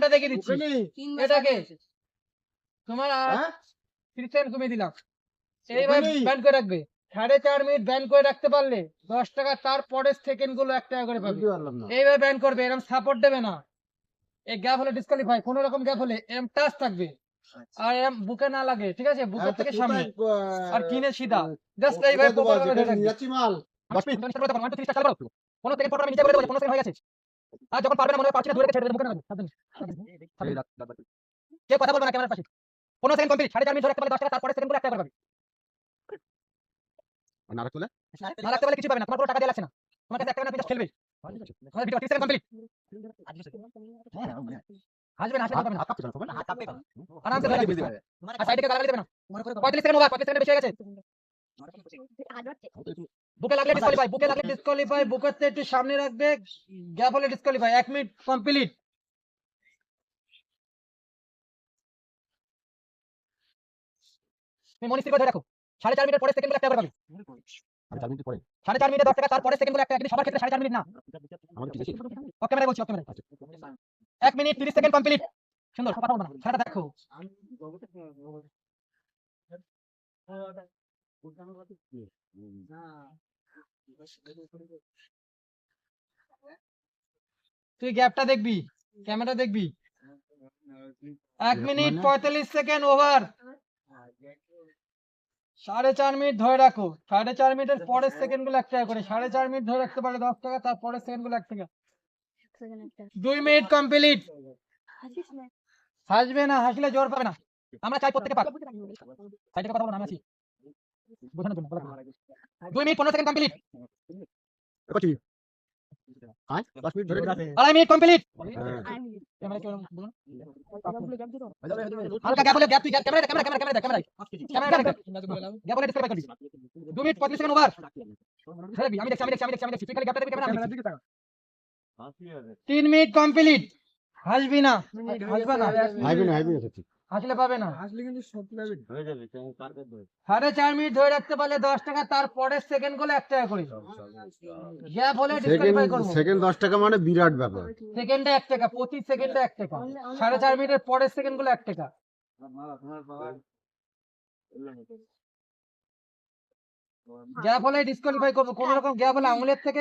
টাইমটা দেখিয়ে দিচ্ছি এটাকে তোমার 30 সেকেন্ড কমিয়ে দিলাম এইভাবে ব্যান করে রাখবে 4.5 মিনিট ব্যান করে রাখতে পারলে 10 টাকা, তারপরের সেকেন্ড গুলো 1 টাকা করে পাবে। এইভাবে ব্যান করবে, এরকম সাপোর্ট দেবে না। এই গ্যাপ হলে ডিসকোয়ালিফাই, কোন রকম গ্যাপ হলে এরকম টাচ থাকবে আর এরকম বুকে না লাগে, ঠিক আছে? বুকের থেকে সামনে আর কিনে সিধা জাস্ট এইভাবে প্রপার ভাবে ধরে রাখবে। 10 মিনিট করে তখন 1 2 3 চালু করো। কোন সেকেন্ড পর আমি নিজে করে দেব, কোন সেকেন্ড হয়ে গেছে আর যখন পারবে না মনে হয় পারছি না দূরে ছেড়ে দেব, বুকে না লাগবে। কে কথা বলবে না ক্যামেরার পাশে। কোন সেকেন্ড কমপ্লিট 4.5 মিনিট ধরে রাখতে পারলে 10 টাকা, তারপরে সেকেন্ড গুলো 1 টাকা করে পাবে। না রাখতে না রাখতে পারলে কিছু পাবে না, তোমার পুরো টাকা দিয়ে লাগছে না, তোমার কাছে 1 টাকা না, তুমি জাস্ট খেলবে। আমাদের ভিডিও 30 সেকেন্ড কমপ্লিট। হাসবে না, হাসলে পাবে না, হাত কাঁপবে আরামসে ধরে রাখবে আর সাইডে কে গালাগালি দেবে না। 35 সেকেন্ড ওভার, 35 সেকেন্ড বেশি হয়ে গেছে। বুকে লাগলে ডিসকোয়ালিফাই, বুকে লাগলে ডিসকোয়ালিফাই, বুকের থেকে একটু সামনে রাখবে, গ্যাপ হলে ডিসকোয়ালিফাই। 1 minute complete. তুমি মনে স্থির করে ধরে রাখো 4.5 মিনিটের পরে সেকেন্ড গুলো 1 টাকা করে পাবে। 4 মিনিট পরে 4.5 মিনিটে 10 টাকা, তারপরে সেকেন্ড গুলো 1 টাকা, কিন্তু সবার ক্ষেত্রে 4.5 মিনিট না। আমাদের কি বেশি ওকে ক্যামেরা বলছি, okay camera 1 minute 30 second complete. সুন্দর, কথা বলবা না, খেলাটা দেখো। তুই গ্যাপটা দেখবি, ক্যামেরা দেখবি। 1 মিনিট 45 সেকেন্ড ওভার। 4.5 মিনিট ধরে রাখো, 4.5 মিনিটের পরের সেকেন্ড গুলো 1 টাকা করে। 4.5 মিনিট ধরে রাখতে পারলে 10 টাকা, তারপরের সেকেন্ড গুলো 1 টাকা। 2 মিনিট কমপ্লিট। হাসবে না, হাসলে জোর পাবে না। আমরা চাই প্রত্যেকে পাক। সাইডে কথা বলো না, আমি আছি বোঝানোর জন্য। 2 মিনিট 15 সেকেন্ড কমপ্লিট। কত 10 মিনিট ধরে 2.5 মিনিট কমপ্লিট। ক্যামেরা কি বলুন, হালকা গ্যাপ হলে গ্যাপ, তুই ক্যামেরা গ্যাপ হলে ডিসকাস করবি। 2 মিনিট 35 সেকেন্ড ওভার। আমি দেখছি, তুই খালি গ্যাপটা দেখবি, ক্যামেরা দিকে তাকা। 3 মিনিট কমপ্লিট। হাসবি না, হাসবে না, হাসলে পাবে না, হাসলে কিন্তু সত্যি পাবে হয়ে যাবে। 4.5 মিনিট ধরে রাখতে পারলে 10 টাকা, তারপরের সেকেন্ড গুলো 1 টাকা করে। গ্যাপ হলে ডিসকালিফাই করব। সেকেন্ড 10 টাকা মানে বিরাট ব্যাপার। সেকেন্ডে 1 টাকা, প্রতি সেকেন্ডে 1 টাকা। 4.5 মিনিটের পরের সেকেন্ড গুলো 1 টাকা। গ্যাপ হলে ডিসকালিফাই করব, কোন রকম গ্যাপ হলে আঙুলের থেকে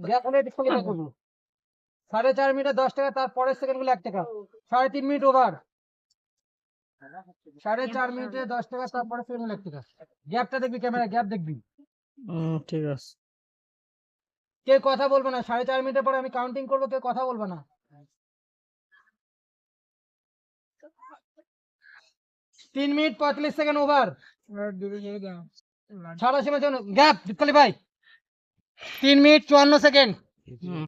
গ্যাপ হলে ডিসকালিফাই করব। 4.5 মিনিটে 10 টাকা, তারপরের সেকেন্ড গুলো 1 টাকা। 3.5 মিনিট ওভার। 4.5 মিনিটে 10 টাকা, তারপরে সেকেন্ড গুলো 1 টাকা। গ্যাপটা দেখবি, ক্যামেরা গ্যাপ দেখবি। ঠিক আছে। কে কথা বলবো না, 4.5 মিনিটের পরে আমি কাউন্টিং করবো, কে কথা বলবো না। 3 মিনিট 45 সেকেন্ড ওভার। ছাড়া সীমা গ্যাপ ডিসকালিফাই। 3 minute 54 second.